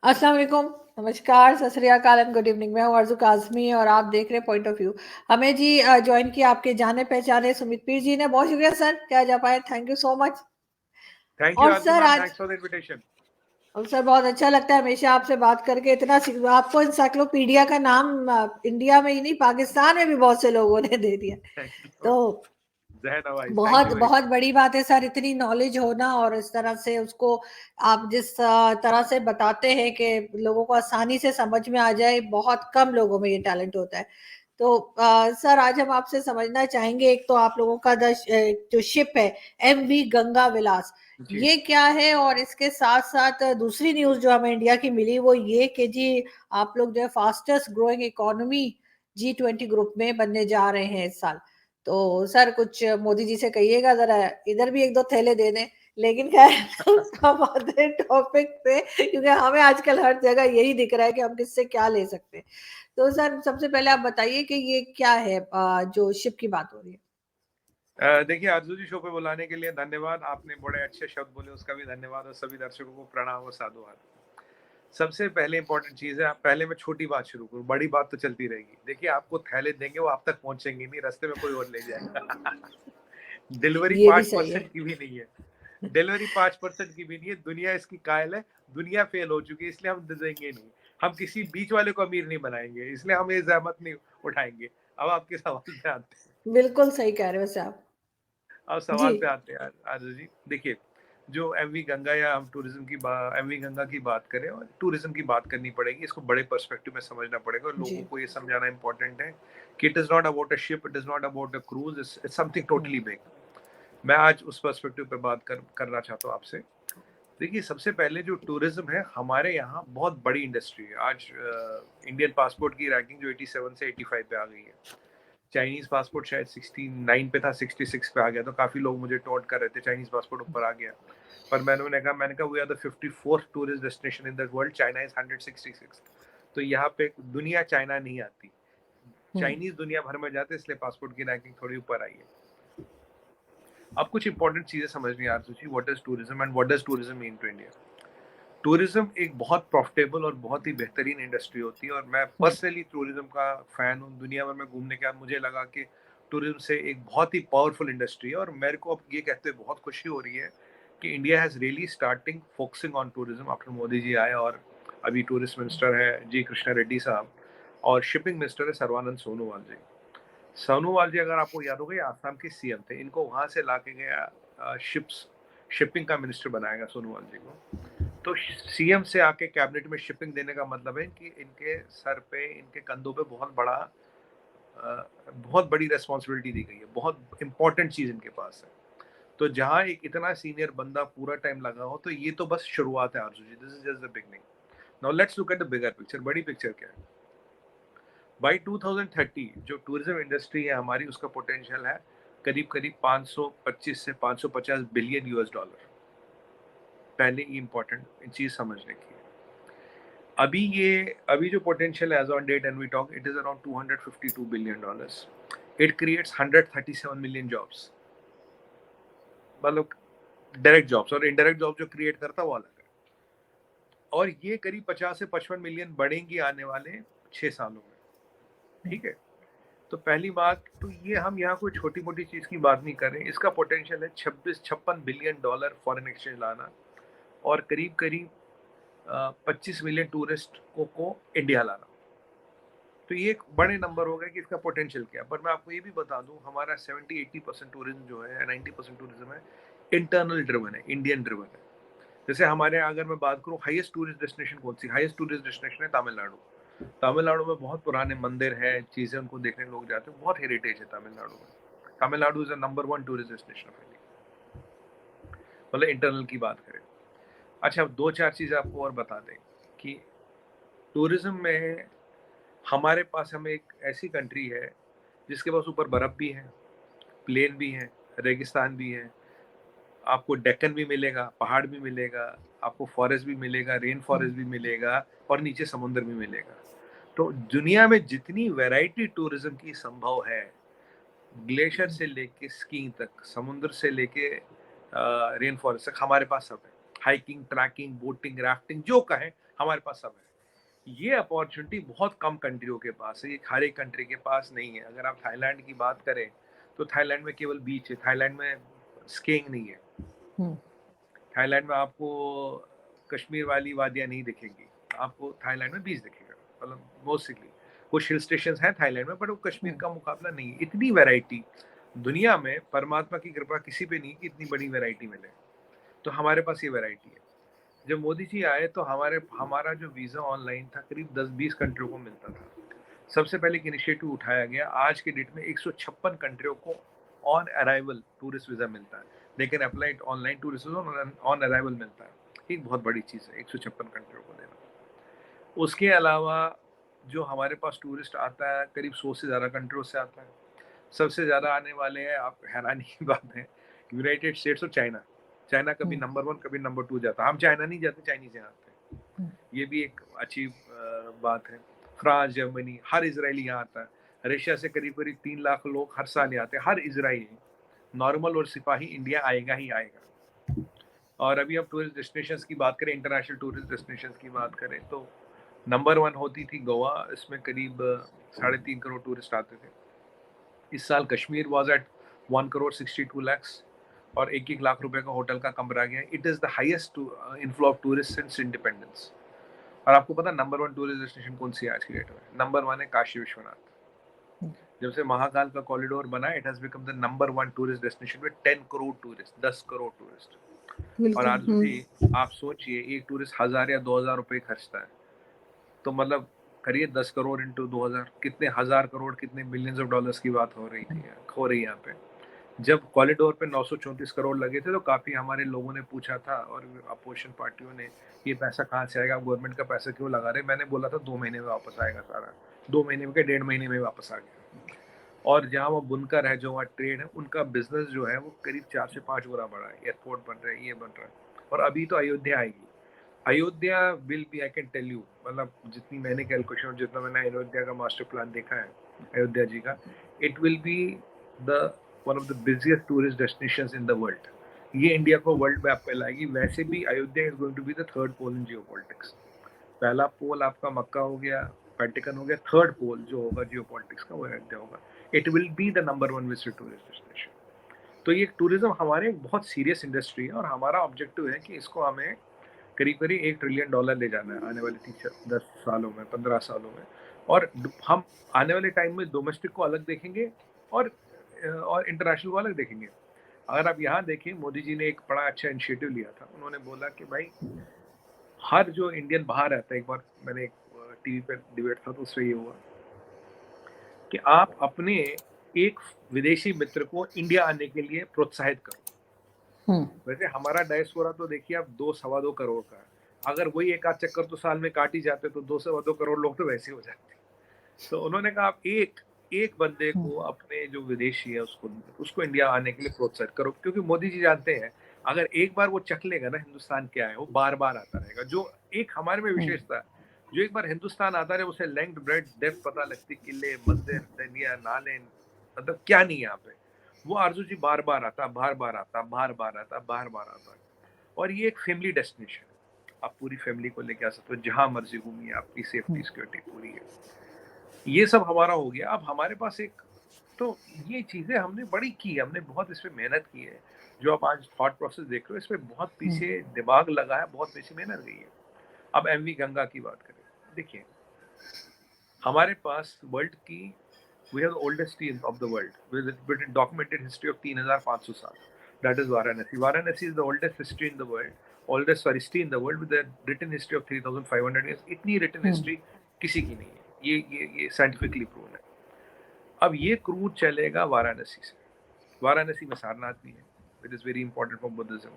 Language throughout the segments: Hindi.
अस्सलाम वालेकुम, नमस्कार, सत श्री अकाल एंड गुड इवनिंग। मैं हूँ आरज़ू काज़मी और आप देख रहे हैं पॉइंट ऑफ व्यू। हमें जी जॉइन किया आपके जाने-पहचाने सुमित पीर जी ने। बहुत शुक्रिया सर, क्या जा पाए, thank you so much. Thank you और आरजू सर मैम, आज thanks for the invitation. Sir बहुत अच्छा लगता है हमेशा आपसे बात करके। इतना आपको एनसाइक्लोपीडिया का नाम इंडिया में ही नहीं पाकिस्तान में भी बहुत से लोगों ने दे दिया। थैंक यू तो जहन हवाई, थैंक बहुत यू वेरी बहुत मच। बड़ी बात है सर, इतनी नॉलेज होना और इस तरह से उसको आप जिस तरह से बताते हैं कि लोगों को आसानी से समझ में आ जाए, बहुत कम लोगों में ये टैलेंट होता है। तो सर आज हम आपसे समझना चाहेंगे, एक तो आप लोगों का जो शिप है एमवी गंगा विलास, जी ये क्या है, और इसके साथ साथ दूसरी न्यूज जो हमें इंडिया की मिली वो ये कि जी आप लोग जो है fastest growing economy G20 group में बनने जा रहे हैं इस साल। तो सर कुछ मोदी जी से कहिएगा जरा इधर भी एक दो थैले दे दें। लेकिन खैर हम आते टॉपिक पे, क्योंकि हमें आजकल हर जगह यही दिख रहा है कि हम किससे क्या ले सकते हैं। तो सर सबसे पहले आप बताइए कि ये क्या है जो शिप की बात हो रही है। देखिए आरजू जी, शो पे बुलाने के लिए धन्यवाद। आपने बड़े अच्छे शब्द बोले, उसका भी धन्यवाद, और सभी दर्शकों को प्रणाम और साधुवाद। सबसे पहले इंपॉर्टेंट चीज है, पहले मैं छोटी बात शुरू करूँ, बड़ी बात तो चलती रहेगी। देखिए, आपको थैले देंगे, वो आप तक पहुंचेंगे नहीं, रास्ते में कोई और ले जाएगा। डिलीवरी ये भी पांच सही है। परसेंट की भी नहीं है। डिलीवरी 5% की भी नहीं है। दुनिया इसकी कायल है, दुनिया फेल हो चुकी है, इसलिए हम देंगे नहीं। हम किसी बीच वाले को अमीर नहीं बनाएंगे, इसलिए हम ये जहमत नहीं उठाएंगे। अब आपके सवाल पे आते हैं। बिल्कुल सही कह रहे हो वैसे आप। अब जी। सवाल पे आते हैं आरजू जी। देखिए, जो एमवी गंगा, या हम टूरिज्म की एमवी गंगा की बात करें, और टूरिज्म की बात करनी पड़ेगी, इसको बड़े पर्सपेक्टिव में समझना पड़ेगा, और जी। लोगों को ये समझाना इंपॉर्टेंट है कि it is not about a ship, it is not about a cruise, it's something totally big. मैं आज उस पर्सपेक्टिव पे बात करना चाहता हूँ आपसे। देखिए, सबसे पहले जो टूरिज्म है हमारे यहाँ बहुत बड़ी इंडस्ट्री है। आज इंडियन पासपोर्ट की रैंकिंग जो 87 से 85 पे आ गई है। चाइनीज पासपोर्ट शायद 69 पे था, 66 पे आ गया। तो काफी लोग मुझे टोंट कर रहे थे चाइनीज पासपोर्ट ऊपर आ गया। पर मैंने कहा we are the 54th tourist destination in the world, China is 166। तो यहाँ पे दुनिया चाइना नहीं आती, चाइनीज दुनिया भर में जाते, इसलिए पासपोर्ट की रैंकिंग थोड़ी ऊपर आई है। अब कुछ इंपॉर्टेंट चीजें समझनी है Arzoo ji. What is tourism and what does tourism mean to India? Tourism एक बहुत प्रॉफिटेबल और बहुत ही बेहतरीन इंडस्ट्री होती है, और मैं पर्सनली टूरिज्म का फैन हूँ। दुनिया भर में घूमने के बाद मुझे लगा कि टूरिज्म से एक बहुत ही पावरफुल इंडस्ट्री है, और मेरे को अब ये कहते हुए बहुत खुशी हो रही है कि India has really starting focusing on tourism after Modi ji आए। और अभी टूरिस्ट मिनिस्टर है जी कृष्णा रेड्डी साहब, और शिपिंग मिनिस्टर है सर्वानंद सोनोवाल जी। सोनोवाल जी, अगर आपको याद होगा, ये आसाम के सीएम थे, इनको वहां से ला के गया शिप्स शिपिंग का मिनिस्टर बनाएगा सोनोवाल जी को। तो सीएम से आके कैबिनेट में शिपिंग देने का मतलब है कि इनके सर पे, इनके कंधों पे बहुत बड़ी रेस्पॉन्सिबिलिटी दी गई है, बहुत इंपॉर्टेंट चीज इनके पास है। तो जहां एक इतना सीनियर बंदा पूरा टाइम लगा हो, तो ये तो बस शुरुआत है Arzoo ji, this is just the beginning. Now let's look at the bigger picture. बड़ी पिक्चर क्या है? बाई 2030 जो टूरिज्म इंडस्ट्री है हमारी, उसका पोटेंशियल है करीब करीब 525 से 550 बिलियन यूएस डॉलर। पहले ही इंपॉर्टेंट चीज समझने की है। अभी जो पोटेंशियल है as on date and we talk, it is around 252 billion dollars. It creates 137 million jobs, मतलब डायरेक्ट जॉब्स, और इनडायरेक्ट जॉब जो क्रिएट करता है वो अलग है। और ये करीब 50 से 55 मिलियन बढ़ेंगी आने वाले 6 सालों में। ठीक है? तो पहली बात तो ये, हम यहाँ कोई छोटी मोटी चीज की बात नहीं कर रहे हैं। इसका पोटेंशियल है 56 बिलियन डॉलर फॉरेन एक्सचेंज लाना, और करीब करीब 25 मिलियन टूरिस्ट को इंडिया लाना। तो ये एक बड़े नंबर हो गए कि इसका पोटेंशियल क्या है। पर मैं आपको ये भी बता दूं, हमारा 70-80% टूरिज्म जो है, 90% टूरिज्म है इंटरनल ड्रिवन है, इंडियन ड्रिवन है। जैसे हमारे यहाँ अगर मैं बात करूँ, हाईएस्ट टूरिस्ट डेस्टिनेशन कौन सी? हाईएस्ट टूरिस्ट डेस्टिनेशन है तमिलनाडु। तमिलनाडु में बहुत पुराने मंदिर है, चीजें उनको देखने लोग जाते हैं, बहुत हेरिटेज है तमिलनाडु में। Tamil Nadu is a number 1 tourist destination of India, मतलब इंटरनल की बात करें। अच्छा, अब 2-4 चीजें आपको और बता दें कि टूरिज्म में हमारे पास, हम एक ऐसी कंट्री है जिसके पास ऊपर बर्फ भी है, प्लेन भी है, रेगिस्तान भी है, आपको डेक्कन भी मिलेगा, पहाड़ भी मिलेगा, आपको फॉरेस्ट भी मिलेगा, रेन फॉरेस्ट भी मिलेगा, और नीचे समुद्र भी मिलेगा। तो दुनिया में जितनी वैरायटी टूरिज्म की संभव है, ग्लेशियर से लेके स्कीइंग तक, समुद्र से लेके रेन फॉरेस्ट तक, हमारे पास सब है। हाइकिंग, ट्रैकिंग, बोटिंग, राफ्टिंग, जो कहें हमारे पास सब है। ये अपॉर्चुनिटी बहुत कम कंट्रियों के पास है, ये हर एक कंट्री के पास नहीं है। अगर आप थाईलैंड की बात करें तो थाईलैंड में केवल बीच है, थाईलैंड में स्कीइंग नहीं है, हम्म, थाईलैंड में आपको कश्मीर वाली वादियाँ नहीं दिखेंगी, आपको थाईलैंड में बीच दिखेगा, मतलब मोस्टली कुछ हिल स्टेशन हैं थाईलैंड में, बट वो कश्मीर का मुकाबला नहीं है। इतनी वैरायटी दुनिया में, परमात्मा की कृपा किसी पे नहीं कि इतनी बड़ी वैरायटी मिले, तो हमारे पास ये वैरायटी है। जब मोदी जी आए तो हमारा जो वीज़ा ऑनलाइन था करीब 10-20 कंट्रियों को मिलता था। सबसे पहले एक इनिशिएटिव उठाया गया, आज के डेट में 156 कंट्रियों को ऑन अराइवल टूरिस्ट वीज़ा मिलता है। They can apply online tourist visa, on arrival मिलता है। एक बहुत बड़ी चीज़ है 156 कंट्रियों को देना। उसके अलावा जो हमारे पास टूरिस्ट आता है करीब 100 से ज़्यादा कंट्रियों से आता है। सबसे ज़्यादा आने वाले हैं, आप हैरानी की बात है, यूनाइटेड स्टेट्स और चाइना। चाइना कभी नंबर 1 कभी नंबर 2 जाता है। हम चाइना नहीं जाते, चाइनीज़ यहाँ आते हैं। ये भी एक अच्छी बात है। फ्रांस, जर्मनी, हर इज़राइली यहाँ आता है। रशिया से करीब-करीब 3 लाख लोग हर साल यहाँ आते हैं। हर इज़राइली, नॉर्मल और सिपाही इंडिया आएगा ही आएगा। और अभी हम टूरिस्ट डेस्टिनेशंस की बात करें, इंटरनेशनल टूरिस्ट डेस्टिनेशंस की बात करें तो नंबर 1 होती थी गोवा, इसमें करीब 3.5 करोड़ टूरिस्ट आते थे। इस साल Kashmir was at 1 crore 62 lakhs और 1-1 लाख रुपए का होटल का कमरा गया। It is the highest inflow of tourist since independence. और आपको पता नंबर 1 टूरिस्ट डेस्टिनेशन कौन सी है आज की डेट में? नंबर 1 है काशी विश्वनाथ। जब से महाकाल का कॉरिडोर बना, it has become the number 1 tourist destination with 10 crore tourist, 10 crore tourist. और बिल्कुल। आरजू जी, आप सोचिए एक टूरिस्ट 1000 या 2000 रुपए खर्चता है, तो मतलब करिए 10 करोड़ इंटू 2000, कितने हजार करोड़, कितने बिलियंस ऑफ डॉलर्स की बात हो रही थी, हो रही है यहाँ पे। जब कॉरिडोर पे 934 करोड़ लगे थे तो काफी हमारे लोगों ने पूछा था और अपोजिशन पार्टियों ने, ये पैसा कहाँ से आएगा, गवर्नमेंट का पैसा क्यों लगा रहे? मैंने बोला था 2 महीने में वापस आएगा सारा। 2 महीने में, 1.5 महीने में वापस आ गया। और जहाँ वो बुनकर है, जो वहाँ ट्रेड है, उनका बिजनेस जो है वो करीब 4 से 5 गुना बढ़ा है। एयरपोर्ट बन रहा है, ये बन रहा है। और अभी तो अयोध्या आएगी। Ayodhya will be, I can tell you, मतलब जितनी मैंने कैलकुलेशन, जितना मैंने अयोध्या का मास्टर प्लान देखा है अयोध्या जी का, it will be the one of the biggest tourist destinations in the world. ये इंडिया को वर्ल्ड मैप पे लाएगी। वैसे भी Ayodhya is going to be the third pole in geopolitics. पहला पोल आपका मक्का हो गया, वेटिकन हो गया, थर्ड पोल जो होगा जियोपॉलिटिक्स का वो अयोध्या होगा। It will be the number 1 visit tourist destination. तो ये टूरिज्म हमारे एक बहुत सीरियस इंडस्ट्री है और हमारा ऑब्जेक्टिव है कि इसको हमें करीब करीब $1 ट्रिलियन ले जाना है आने वाले 10 सालों में, 15 सालों में। और हम आने वाले टाइम में डोमेस्टिक को अलग देखेंगे और इंटरनेशनल को अलग देखेंगे। अगर आप यहाँ देखें, मोदी जी ने एक बड़ा अच्छा इनिशिएटिव लिया था। उन्होंने बोला कि भाई हर जो इंडियन बाहर रहता है, एक बार मैंने एक टीवी पे डिबेट था तो उससे ये हुआ कि आप अपने एक विदेशी मित्र को इंडिया आने के लिए प्रोत्साहित करो। वैसे हमारा डायस्पोरा तो देखिए आप 2-2.25 करोड़ का है। अगर वही एक आध चक्कर तो साल में काट ही जाते तो 2-2.25 करोड़ लोग तो वैसे हो जाते। तो उन्होंने कहा आप एक बंदे को, अपने जो विदेशी है उसको इंडिया आने के लिए प्रोत्साहित करो, क्योंकि मोदी जी जानते हैं अगर एक बार वो चख लेगा ना हिंदुस्तान क्या है, वो बार बार आता रहेगा। जो एक हमारे में विशेषता है, जो एक बार हिंदुस्तान आता है उसे लेंथ ब्रेड डेप्थ पता लगती, किले, मंदिर, दरिया, नाले, मतलब क्या नहीं यहाँ पे। वो आरजू जी बार बार आता, बार बार आता, बार बार आता, बार बार आता। और ये एक फैमिली डेस्टिनेशन है, आप पूरी फैमिली को लेके आ सकते हो, जहां मर्जी घूमिए, आपकी सेफ्टी सिक्योरिटी पूरी है। ये सब हमारा हो गया। अब हमारे पास एक, तो ये चीजें हमने बड़ी की, हमने बहुत इस पे मेहनत की है। जो आप आज थॉट प्रोसेस देख रहे हो, इस पे बहुत पीछे दिमाग लगा है, बहुत पीछे मेहनत गई है। अब एमवी गंगा की बात करें, देखिए हमारे पास वर्ल्ड की, we have the oldest city of the world with documented history of 3500 साल, that is Varanasi. Varanasi is the oldest history in the world, oldest sorry city in the world with written history of 3500 years. इतनी रिटन हिस्ट्री किसी की नहीं है, ये साइंटिफिकली प्रूवन है। अब ये क्रूज चलेगा वाराणसी से। वाराणसी में सारनाथ भी है, it is very important for Buddhism.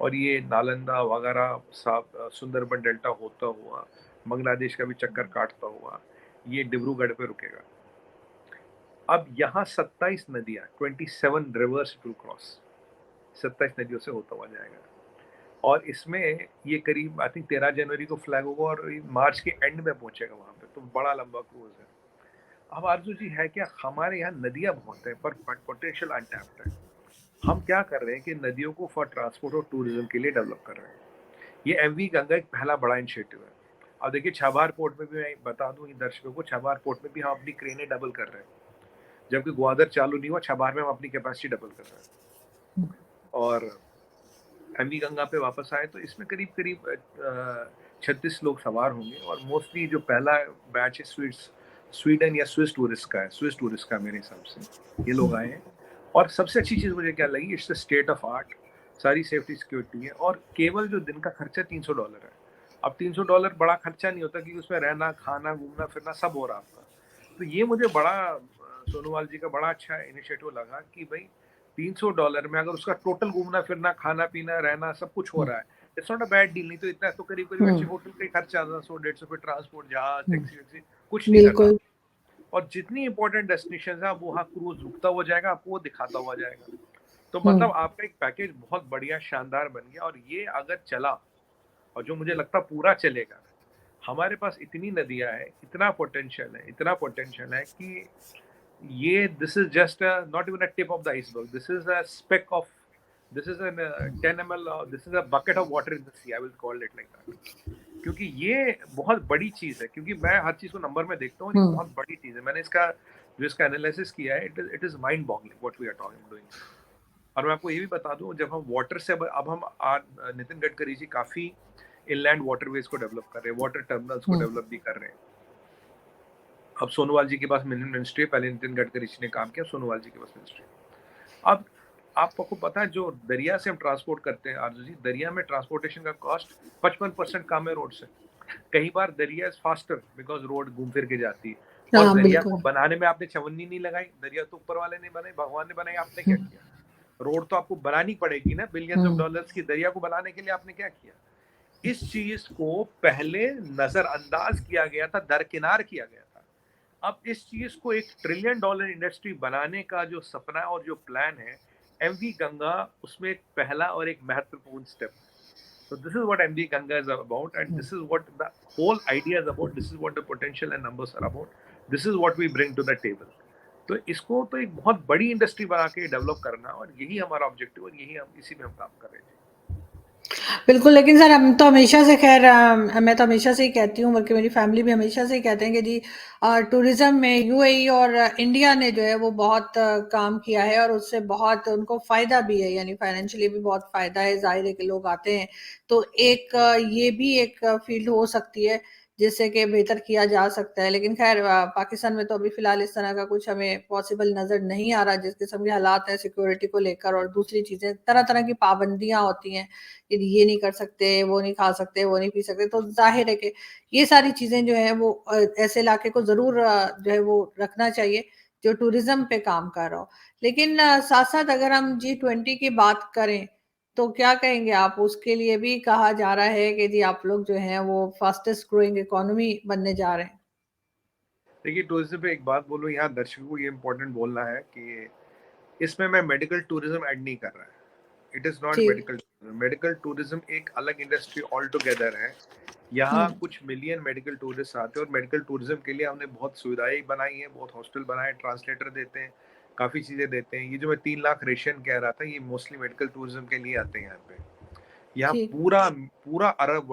और ये नालंदा वगैरह सुंदरबन डेल्टा होता हुआ, बांग्लादेश का भी चक्कर काटता हुआ, ये डिब्रूगढ़ पे रुकेगा। अब यहाँ 27 नदियाँ, 27 रिवर्स टू क्रॉस, 27 नदियों से होता हुआ जाएगा। और इसमें ये करीब आई थिंक 13 जनवरी को फ्लैग होगा और मार्च के एंड में पहुंचेगा वहाँ पे। तो बड़ा लंबा क्रूज है। अब आरजू जी है क्या, हमारे यहाँ नदियाँ बहुत है पर पोटेंशियल अनटैप्ड है। हम क्या कर रहे हैं कि नदियों को फॉर ट्रांसपोर्ट और टूरिज्म के लिए डेवलप कर रहे हैं। ये एमवी गंगा एक पहला बड़ा इनिशिएटिव है। अब देखिए छाबार पोर्ट में भी मैं बता दूं इन दर्शकों को, छाबार पोर्ट में भी हम अपनी क्रेनें डबल कर रहे हैं, जबकि ग्वादर चालू नहीं हुआ, छाबार में हम अपनी कैपेसिटी डबल कर रहे हैं। और एमवी गंगा पे वापस आए तो इसमें करीब करीब 36 लोग सवार होंगे और मोस्टली जो पहला बैच है स्वीडन या स्विस टूरिस्ट का मेरे हिसाब से ये लोग आए हैं। और सबसे अच्छी चीज़ मुझे क्या लगी, it's the state of art, सारी सेफ्टी सिक्योरिटी है और केवल जो दिन का खर्चा $300 है। अब $300 बड़ा खर्चा नहीं होता क्योंकि उसमें रहना खाना घूमना फिरना सब हो रहा आपका। तो ये मुझे बड़ा सोनोवाल जी का बड़ा अच्छा इनिशिएटिव लगा कि भाई $300 में अगर उसका टोटल घूमना फिरना खाना पीना रहना सब कुछ हो रहा है, it's not a bad deal. नहीं तो इतना तो करीब करीब अच्छे होटल का ही खर्चा आता, 100-150 पे ट्रांसपोर्ट जहाज टैक्सी वैक्सी कुछ नहीं करना। बिल्कुल। और जितनी इंपॉर्टेंट डेस्टिनेशन है वो वहाँ क्रूज रुकता हुआ जाएगा, आपको वो दिखाता हुआ जाएगा। तो मतलब आपका एक पैकेज बहुत बढ़िया शानदार बन गया। और ये अगर चला और जो मुझे लगता पूरा चलेगा, हमारे पास इतनी नदियां हैं, इतना पोटेंशियल है कि ये this is just not even a tip of the iceberg, this is a speck of this is an 10 ml, this is a bucket of water in the sea, I will call it like that. क्योंकि ये बहुत बड़ी चीज है, क्योंकि मैं हर चीज को नंबर में देखता हूँ, ये बहुत बड़ी चीज है। मैंने इसका एनालिसिस किया है, it is mind boggling what we are talking doing. और मैं आपको ये भी बता दूं, जब हम वाटर से अब हम नितिन गडकरी जी काफी इनलैंड वाटरवेज को डेवलप कर रहे हैं, वाटर टर्मिनल्स को डेवलप भी कर रहे हैं। अब सोनोवाल जी के पास मिनिस्ट्री, पहले नितिन गडकरी जी ने काम किया, सोनोवाल जी के पास मिनिस्ट्री। अब आपको पता है जो दरिया से हम ट्रांसपोर्ट करते हैं आरजू जी, दरिया में ट्रांसपोर्टेशन का कॉस्ट 55% कम है रोड से। कई बार दरिया इज फास्टर बिकॉज रोड घूम फिर के जाती है। और दरिया को बनाने में आपने चवन्नी नहीं लगाई, दरिया तो ऊपर वाले ने बनाई, भगवान ने बनाई, आपने क्या किया? रोड तो आपको बनानी पड़ेगी ना, बिलियंस ऑफ डॉलर्स की। दरिया को बनाने के लिए आपने क्या किया? इस चीज को पहले नजरअंदाज किया गया था, दरकिनार किया गया था। अब इस चीज को $1 ट्रिलियन इंडस्ट्री बनाने का जो सपना और जो प्लान है, एमवी गंगा उसमें एक पहला और एक महत्वपूर्ण स्टेप है। So this is what MV Ganga is about, and this is what the whole idea is about. This is what the potential and numbers are about. This is what we bring to the table. तो इसको तो एक बहुत बड़ी इंडस्ट्री बना के डेवलप करना, और यही हमारा ऑब्जेक्टिव, और यही हम इसी में हम काम कर रहे हैं। बिल्कुल, लेकिन सर हम तो हमेशा से खैर मैं तो हमेशा से ही कहती हूँ, बल्कि मेरी फैमिली भी हमेशा से ही कहते हैं कि जी टूरिज्म में यूएई और इंडिया ने जो है वो बहुत काम किया है और उससे बहुत उनको फायदा भी है, यानी फाइनेंशियली भी बहुत फायदा है। जाहिर है कि लोग आते हैं तो एक ये भी एक फील्ड हो सकती है जिससे कि बेहतर किया जा सकता है। लेकिन खैर पाकिस्तान में तो अभी फिलहाल इस तरह का कुछ हमें पॉसिबल नजर नहीं आ रहा, जिस किस्म के हालात हैं सिक्योरिटी को लेकर और दूसरी चीजें, तरह तरह की पाबंदियां होती हैं, ये नहीं कर सकते, वो नहीं खा सकते, वो नहीं पी सकते। तो जाहिर है कि ये सारी चीजें जो है वो ऐसे इलाके को जरूर जो है वो रखना चाहिए जो टूरिज्म पे काम कर रहा हो। लेकिन साथ साथ अगर हम G20 की बात करें तो क्या कहेंगे आप? उसके लिए भी कहा जा रहा है कि जी आप लोग जो हैं वो फास्टेस्ट ग्रोइंग इकोनॉमी बनने जा रहे हैं। देखिए टूरिज्म पे एक बात बोलूं, यहाँ दर्शकों को ये इम्पोर्टेंट बोलना है कि इसमें मैं मेडिकल टूरिज्म ऐड नहीं कर रहा है। It is not medical tourism एक अलग इंडस्ट्री ऑल टुगेदर है। यहाँ कुछ मिलियन मेडिकल टूरिस्ट आते हैं, और मेडिकल टूरिज्म के लिए हमने बहुत सुविधाएं बनाई हैं, बहुत हॉस्टल बनाए, ट्रांसलेटर देते हैं, काफ़ी चीज़ें देते हैं। ये जो मैं 3 लाख रेशियन कह रहा था, ये मोस्टली मेडिकल टूरिज्म के लिए आते हैं यहाँ पे। यहाँ पूरा पूरा अरब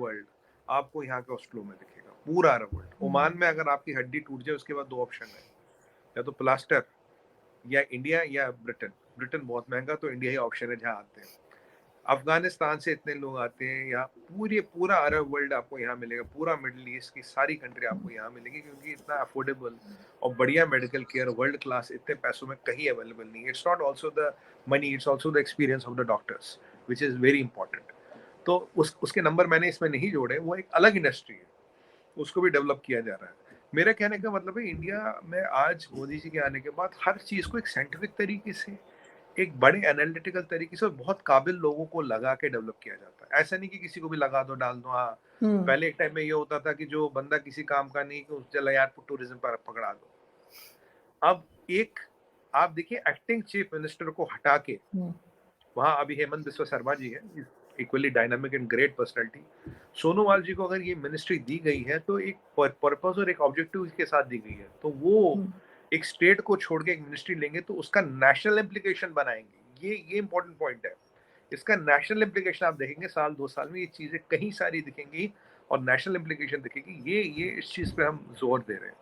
वर्ल्ड आपको यहाँ के ऑस्लो में दिखेगा, पूरा अरब वर्ल्ड। ओमान में अगर आपकी हड्डी टूट जाए, उसके बाद 2 ऑप्शन है, या तो प्लास्टर, या इंडिया या ब्रिटेन बहुत महंगा, तो इंडिया ही ऑप्शन है जहाँ आते हैं। अफगानिस्तान से इतने लोग आते हैं, यहाँ पूरा अरब वर्ल्ड आपको यहाँ मिलेगा, पूरा मिडिल ईस्ट की सारी कंट्री आपको यहाँ मिलेगी, क्योंकि इतना अफोर्डेबल और बढ़िया मेडिकल केयर वर्ल्ड क्लास इतने पैसों में कहीं अवेलेबल नहीं है। It's not also the money, it's also the experience of the doctors which is very important. तो उसके नंबर मैंने इसमें नहीं जोड़े, वो एक अलग इंडस्ट्री है, उसको भी डेवलप किया जा रहा है। मेरा कहने का मतलब है, इंडिया में आज मोदी जी के आने के बाद हर चीज़ को एक साइंटिफिक तरीके से, एक बड़े एनालिटिकल तरीके से और बहुत काबिल लोगों को लगा के डेवलप किया जाता है। ऐसा नहीं कि किसी को भी लगा दो डाल दो। हाँ, पहले एक टाइम में ये होता था कि जो बंदा किसी काम का नहीं, कि चलो यार टूरिज्म पर पकड़ा दो। अब एक आप देखिए, एक्टिंग चीफ मिनिस्टर को हटा के वहाँ अभी हेमंत बिस्वा शर्मा जी है, equally dynamic and great personality. Sonowal ji को अगर ये मिनिस्ट्री दी गई है तो एक पर्पस और एक ऑब्जेक्टिव के साथ दी गई है, तो वो एक स्टेट को छोड़ के एक मिनिस्ट्री लेंगे तो उसका नेशनल इम्प्लीकेशन बनाएंगे। ये इंपॉर्टेंट पॉइंट है। इसका नेशनल इम्प्लीकेशन आप देखेंगे साल 2 साल में ये चीजें कहीं सारी दिखेंगी और नेशनल इम्प्लीकेशन दिखेगी। ये इस चीज पे हम जोर दे रहे हैं।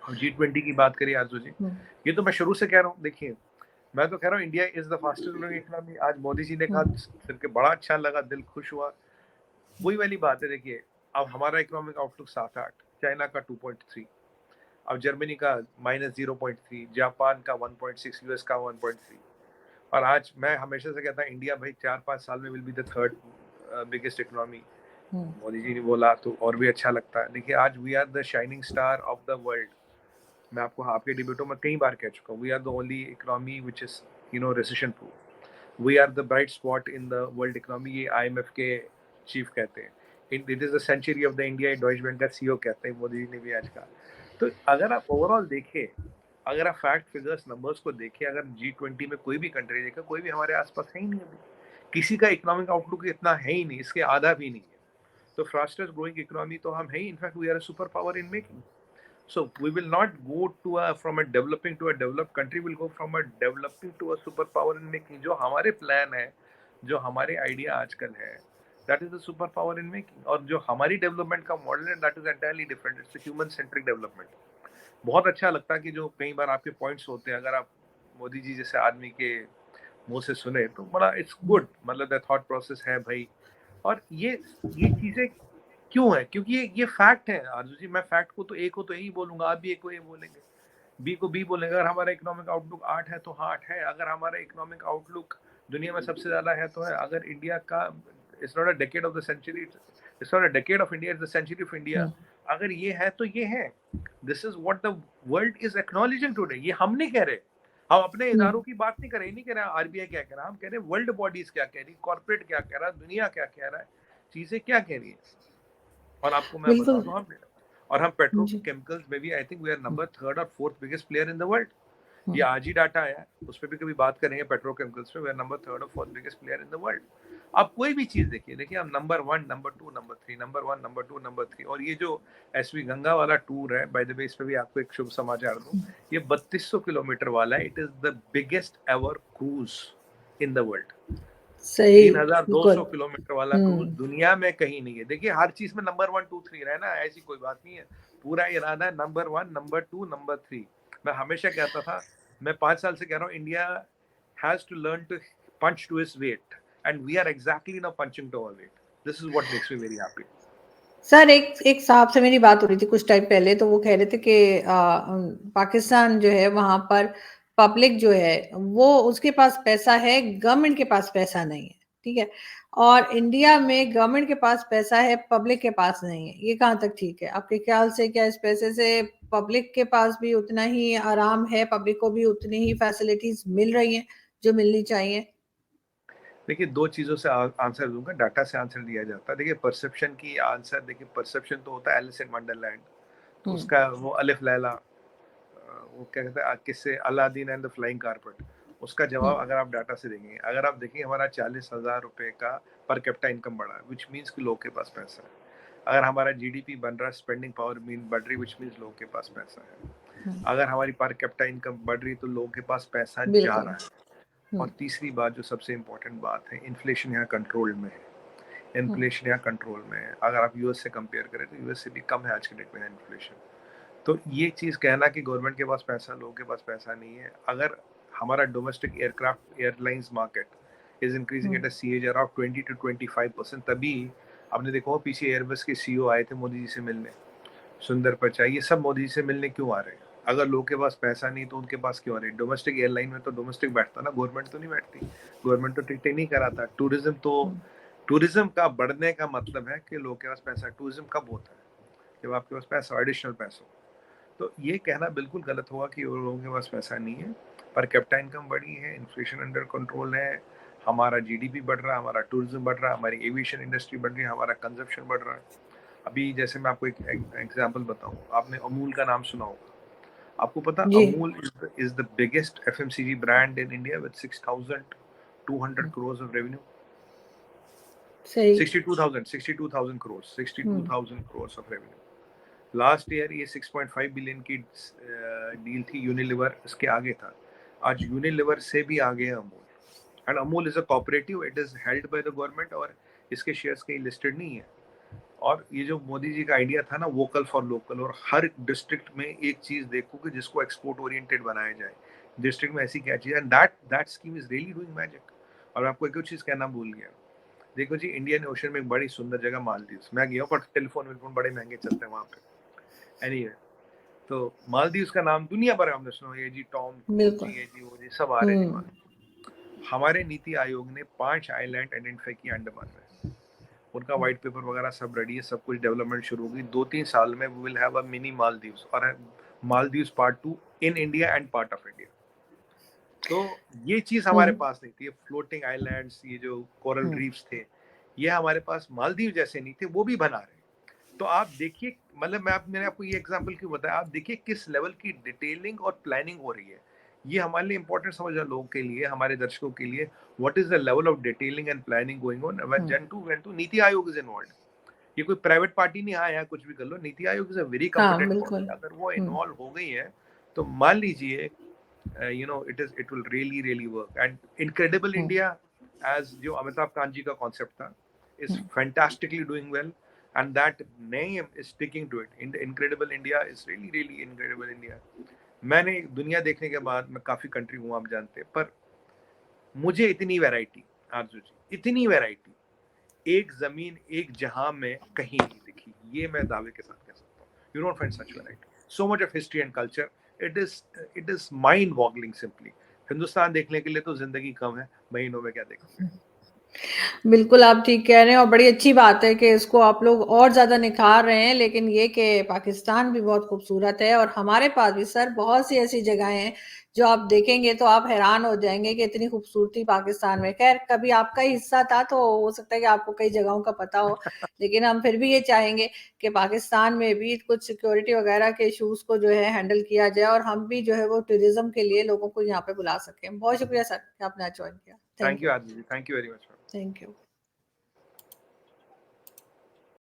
और G20 की बात करिए आरजू जी, ये तो मैं शुरू से कह रहा हूँ। देखिए, मैं तो कह रहा हूँ India is the fastest growing economy. आज मोदी जी ने कहा, सुन के बड़ा अच्छा लगा, दिल खुश हुआ। वही वाली बात है। देखिए, अब हमारा इकोनॉमिक आउटलुक 7-8, चाइना का 2.3, अब जर्मनी का -0.3, जापान का 1.6, यूएस का 1.3। और आज मैं हमेशा से कहता हूँ इंडिया भाई 4-5 साल में will be the third biggest economy. Modi ji ने बोला तो और भी अच्छा लगता है। देखिए, आज we are the shining star of the world. मैं आपको आपके डिबेटों में कई बार कह चुका हूँ, we are the only economy which is recession proof. We are the bright spot in the world economy, ये IMF के चीफ कहते हैं। It is the century of the India, Deutsche bank का CEO कहते हैं, मोदी जी ने भी आज कहा। तो अगर आप ओवरऑल देखें, अगर आप फैक्ट फिगर्स नंबर्स को देखें, अगर G20 में कोई भी कंट्री देखा, कोई भी हमारे आसपास है ही नहीं अभी। किसी का इकोनॉमिक आउटलुक इतना है ही नहीं, इसके आधा भी नहीं है। तो फास्टेस्ट ग्रोइंग इकोनॉमी तो हम है ही। In fact we are a super power in making. So we will not go to from a developing to a developed country. We'll go from a developing to a superpower in making. जो हमारे प्लान है, जो हमारे आइडिया आजकल है, that is the superpower in making. और जो हमारी डेवलपमेंट का मॉडल है, that is entirely different. It's a human centric development. बहुत अच्छा लगता है कि जो कई बार आपके पॉइंट्स होते हैं, अगर आप मोदी जी जैसे आदमी के मुंह से सुने तो बड़ा इट्स गुड। मतलब द थॉट प्रोसेस है भाई। और ये चीजें क्यों है? क्योंकि ये फैक्ट है आरजू जी। मैं फैक्ट को तो ए को तो यही बोलूंगा, आप भी ए को ये बोलेंगे, बी को बी बोलेंगे। अगर हमारा इकोनॉमिक आउटलुक 8 है तो 8 है। अगर हमारा इकोनॉमिक आउटलुक दुनिया में सबसे ज्यादा है तो है। अगर इंडिया का it's not a decade of the century, it's not a decade of India, it's the century of India. अगर ये है तो ये है। This is what the world is acknowledging today. ये हम नहीं कह रहे, हम अपने इदारों की बात नहीं कर रहे, नहीं कह रहे RBI क्या कह रहा है, हम कह रहे हैं वर्ल्ड बॉडीज क्या कह रही, कॉर्पोरेट क्या कह रहा है, दुनिया क्या कह रहा है, चीजें क्या कह रही है। और आपको मैं बता दूं, हम पेट्रोकेमिकल्स में भी I think we are number 3rd और 4th biggest player in the world. ये आज ही डाटा आया है, उस पर भी कभी बात करेंगे। पेट्रोकेमिकल्स में वी आर नंबर 3rd और 4th biggest player in the world. आप कोई भी चीज देखिए हम number 1, number 2, number 3, number 1, number 2, number 3। और ये जो SV गंगा वाला टूर है, बाय द वे, इस पे भी आपको एक शुभ समाचार दूं, ये 3200 किलोमीटर वाला है। It is the biggest ever cruise in the world. 3200 kilometre वाला क्रूज दुनिया में कहीं नहीं है। देखिए, हर चीज में नंबर 1, 2, 3 रहना, ऐसी कोई बात नहीं है। पूरा इरादा है नंबर 1, नंबर 2, नंबर 3। मैं हमेशा कहता था, मैं 5 साल से कह रहा हूँ, India has to learn to punch to his weight, and we are exactly now punching to our weight. This is what makes me very happy. Sir, एक साहब से मेरी बात हो रही थी कुछ टाइम पहले, तो वो कह रहे थे कि पाकिस्तान जो है वहां पर पब्लिक जो है वो उसके पास पैसा है, गवर्नमेंट के पास पैसा नहीं है। ठीक है। और इंडिया में गवर्नमेंट के पास पैसा है, पब्लिक के पास नहीं है। ये कहाँ तक ठीक है आपके ख्याल से? क्या इस पैसे से पब्लिक के पास भी उतना ही आराम है, पब्लिक को भी उतनी ही फैसिलिटीज मिल रही हैं जो मिलनी चाहिए? देखिए, 2 चीजों से आंसर दूंगा, डाटा से आंसर दिया जाता है। देखिए, परसेप्शन की आंसर, देखिए परसेप्शन तो होता है एलिस इन वंडरलैंड, तो उसका वो अलिफ लैला, वो क्या कहते हैं किससे, Aladdin and the flying carpet. उसका जवाब अगर आप डाटा से देखेंगे, अगर आप देखेंगे हमारा 40,000 रुपए का पर कैपिटा इनकम बढ़ा है, विच मीन्स कि लोग के पास पैसा है। अगर हमारा GDP बन रहा है, स्पेंडिंग पावर बढ़ रही, विच मीन्स लोग के पास पैसा है। अगर हमारी पर कैपिटा इनकम बढ़ रही तो लोगों के पास पैसा जा रहा है। और तीसरी बात जो सबसे इम्पोर्टेंट बात है, इन्फ्लेशन यहाँ कंट्रोल में है। इन्फ्लेशन यहाँ कंट्रोल में है। अगर आप US से कंपेयर करें तो US से भी कम है आज के डेट में इन्फ्लेशन। तो ये चीज कहना कि गवर्नमेंट के पास पैसा, लोगों के पास पैसा नहीं है। अगर हमारा domestic aircraft airlines market is increasing at a CAGR of 20 to 25%, तभी आपने देखा हो पीछे एयरबस के CEO आए थे मोदी जी से मिलने, सुंदर पिचाई, ये सब मोदी जी से मिलने क्यों आ रहे हैं? अगर लोगों के पास पैसा नहीं तो उनके पास क्यों आ रहे हैं? डोमेस्टिक एयरलाइन में तो डोमेस्टिक बैठता ना, गवर्नमेंट तो नहीं बैठती। गवर्नमेंट तो टिकटें नहीं कराता। टूरिज्म का बढ़ने का मतलब है कि लोगों के पास पैसा। टूरिज्म कब होता है? जब आपके पास पैसा, एडिशनल पैसा। तो ये कहना बिल्कुल गलत होगा कि लोगों के पास पैसा नहीं है। पर कैपिटा इनकम बढ़ी है, इन्फ्लेशन अंडर कंट्रोल है, हमारा GDP बढ़ रहा है, हमारा टूरिज्म बढ़ रहा है, हमारी एविएशन इंडस्ट्री बढ़ रही है, हमारा कंजप्शन बढ़ रहा है। अभी जैसे मैं आपको एक एग्जांपल बताऊं, आपने अमूल का नाम सुना होगा। आपको पता, Amul is the biggest FMCG brand in India with 6,200 crores of revenue. 62,000 crores of revenue. Last year ये 6.5 बिलियन की डील थी। यूनिलीवर इसके आगे था। आज यूनिलीवर से भी आगे है Amul. And Amul is a cooperative, it is held by the government और इसके शेयर्स कहीं लिस्टेड नहीं है। और ये जो मोदी जी का आइडिया था ना वोकल फॉर लोकल, और हर डिस्ट्रिक्ट में एक चीज देखो कि जिसको एक्सपोर्ट ओरिएंटेड बनाया जाए, डिस्ट्रिक्ट में ऐसी क्या चीज है, that scheme is really doing magic. और आपको एक चीज कहना भूल गया, देखो जी इंडियन ओशन में एक बड़ी सुंदर जगह मालदीव्स, मैं गया हूँ पर टेलीफोन बड़े महंगे चलते हैं वहां पे। एनीवे, तो मालदीव्स का नाम दुनिया भर हमने सुना, ये जी टॉम क्रूज बिल्कुल। जी, ये जी वो जी सब आ रहे जी। हमारे नीति आयोग ने 5 आइलैंड आइडेंटिफाई किया अंडमान में, उनका व्हाइट पेपर वगैरह सब रेडी है, सब कुछ डेवलपमेंट शुरू होगी 2-3 साल में। We will have a mini Maldives और Maldives part 2 in India and part of India. तो ये चीज हमारे पास नहीं थी, फ्लोटिंग आइलैंड्स, ये जो कोरल रीफ्स थे, ये हमारे पास मालदीव जैसे नहीं थे, वो भी बना रहे। तो आप देखिए, मतलब मैंने आपको ये एग्जांपल क्यों बताया, आप देखिए किस लेवल की डिटेलिंग और प्लानिंग हो रही है। ये हमारे लिए इंपॉर्टेंट समझ लोगों के लिए, हमारे दर्शकों के लिए, what is the level of detailing and planning going on when to NITI Aayog is involved. ये कोई प्राइवेट पार्टी नहीं, हाँ यहाँ कुछ भी कर लो, नीति आयोग इज अ वेरी हाँ, कॉम्पिटेंट बॉडी, बिल्कुल। अगर वो इन्वॉल्व हो गई है तो मान लीजिए it will really work. And Incredible India, as जो अमिताभ कांत जी का कॉन्सेप्ट था, is fantastically doing well, and that name is sticking to it. Incredible India is really Incredible India. मैंने दुनिया देखने के बाद, मैं काफी कंट्री हूँ आप जानते हैं, पर मुझे इतनी वैरायटी, आरजू जी, इतनी वैरायटी एक जमीन एक जहां में कहीं नहीं दिखी, ये मैं दावे के साथ कह सकता हूँ। You don't find such variety, so much of history and culture, it is mind boggling simply. Hindustan देखने के लिए तो जिंदगी कम है, महीनों में क्या देखोगे। बिल्कुल, आप ठीक कह रहे हैं और बड़ी अच्छी बात है कि इसको आप लोग और ज़्यादा निखार रहे हैं, लेकिन ये कि पाकिस्तान भी बहुत खूबसूरत है और हमारे पास भी सर बहुत सी ऐसी जगहें हैं, जो आप देखेंगे तो आप हैरान हो जाएँगे कि इतनी खूबसूरती पाकिस्तान में। ख़ैर, कभी आपका ही हिस्सा था तो हो सकता है कि आपको कई जगहों का पता हो, लेकिन हम फिर भी ये चाहेंगे कि पाकिस्तान में भी कुछ सिक्योरिटी वग़ैरह के इश्यूज़ को जो है हैंडल किया जाए और हम भी जो है वो टूरिज़्म के लिए लोगों को यहाँ पे बुला सकें। बहुत शुक्रिया सर कि आपने आज जॉइन किया। Thank thank you. You Arzoo ji, thank you very much. Thank you.